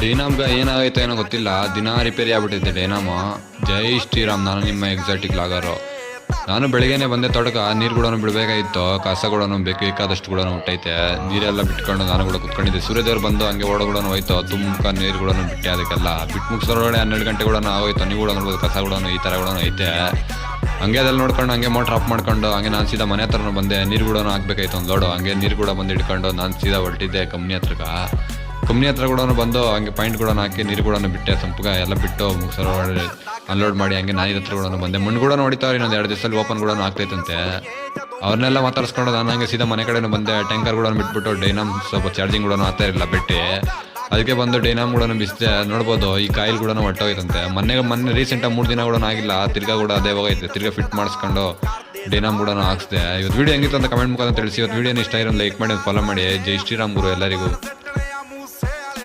ಡೈನಾಮ್ಗೆ ಏನಾಗೈತೋ ಏನೋ ಗೊತ್ತಿಲ್ಲ, ದಿನ ರಿಪೇರಿ ಆಗ್ಬಿಟ್ಟಿದ್ದೆ ಡೈನಾಮು. ಜೈ ಶ್ರೀರಾಮ್. ನಾನು ನಿಮ್ಮ ಎಕ್ಸಾಟಿಕ್ ಲಾಗರು. ನಾನು ಬೆಳಿಗ್ಗೆನೆ ಬಂದೆ ತೋಟಕ್ಕೆ, ನೀರು ಕೂಡ ಬಿಡಬೇಕಾಗಿತ್ತು, ಕಸ ಕೂಡ ಬೇಕಾದಷ್ಟು ಕೂಡ ಹುಟ್ಟೈತೆ. ನೀರೆಲ್ಲ ಬಿಟ್ಕೊಂಡು ನಾನು ಕೂಡ ಕುತ್ಕೊಂಡಿದ್ದೆ. ಸೂರ್ಯದೇವ್ರು ಬಂದು ಹಂಗೆ ಓಡ ಕೂಡ ಹೋಯ್ತು, ತುಂಬ ನೀರು ಕೂಡ ಬಿಟ್ಟೆ. ಅದಕ್ಕೆಲ್ಲ ಬಿಟ್ಟು ಮುಗಿಸೋರೊಳಗಡೆ 12 ಗಂಟೆ ಕೂಡ ಆಗೋಯ್ತು. ನೀವು ಕೂಡ ನೋಡ್ಬೋದು, ಕಸ ಕೂಡ ಈ ಥರ ಕೂಡ ಐತೆ. ಹಂಗೆ ಅದೆಲ್ಲ ನೋಡ್ಕೊಂಡು ಹಂಗೆ ಮೋಟ್ರ್ ಆಫ್ ಮಾಡ್ಕೊಂಡು ಹಂಗೆ ನಾನು ಸೀದಾ ಮನೆ ಹತ್ರನೂ ಬಂದೆ. ನೀರು ಕೂಡ ಹಾಕ್ಬೇಕಾಯ್ತು ಒಂದು ಲೋಡು. ಹಂಗೆ ನೀರು ಕೂಡ ಬಂದು ಇಟ್ಕೊಂಡು ನಾನು ಸೀದಾ ಹೊರಟಿದ್ದೆ ಕಂಪ್ನಿ ಹತ್ರ ಕೂಡ ಬಂದು ಹಂಗೆ ಪಾಯಿಂಟ್ ಕೂಡ ಹಾಕಿ ನೀರು ಕೂಡ ಬಿಟ್ಟೆ. ಸಂಪುಗ ಎಲ್ಲ ಬಿಟ್ಟು ಮುಗಿಸೋರು ಅನ್ಲೋಡ್ ಮಾಡಿ ಹಂಗೆ ನಾಯಿ ಹತ್ರ ಕೂಡ ಬಂದೆ. ಮಣ್ಣು ಕೂಡ ಹೊಡಿತಾವ್ರಿ, ಇನ್ನೊಂದು 2 ದಿವಸದಲ್ಲಿ ಓಪನ್ ಕೂಡ ಆಗ್ತೈತಂತೆ. ಅವ್ರನ್ನೆಲ್ಲ ಮಾತಾಡಿಸ್ಕೊಂಡು ನಾನು ಹಂಗೆ ಸೀದಾ ಮನೆ ಕಡೆನೂ ಬಂದೆ. ಟ್ಯಾಂಕರ್ ಕೂಡ ಬಿಟ್ಬಿಟ್ಟು ಡೈನಾಮ್ ಸ್ವಲ್ಪ ಚಾರ್ಜಿಂಗ್ ಕೂಡ ಆಗ್ತಾ ಇರಲಿಲ್ಲ ಬಿಟ್ಟು, ಅದಕ್ಕೆ ಬಂದು ಡೈನಾಮ್ ಕೂಡ ಬಿಸಿದೆ. ನೋಡ್ಬೋದು ಈ ಕಾಯಿಲ್ ಕೂಡ ಹೊಟ್ಟೋಯ್ತಂತೆ. ಮೊನ್ನೆ ರೀಸೆಂಟಾಗಿ 3 ದಿನ ಕೂಡ ಆಗಿಲ್ಲ, ತಿರ್ಗಾ ಕೂಡ ಅದೇ ಹೋಗೈತೆ. ತಿರ್ಗಾ ಫಿಟ್ ಮಾಡಿಸ್ಕೊಂಡು ಡೈನಾಮ್ ಕೂಡ ಹಾಕ್ಸಿದೆ. ಇವತ್ತು ವೀಡಿಯೋ ಹೆಂಗಿತ್ತು ಅಂತ ಕಮೆಂಟ್ ಮುಖಾಂತರ ತಿಳಿಸಿ. ಇವತ್ತು ವೀಡಿಯೋನ ಇಷ್ಟ ಇರೋ ಲೈಕ್ ಮಾಡಿ, ಫಾಲೋ ಮಾಡಿ. ಜೈ ಶ್ರೀರಾಮ್ ಗುರು ಎಲ್ಲರಿಗೂ.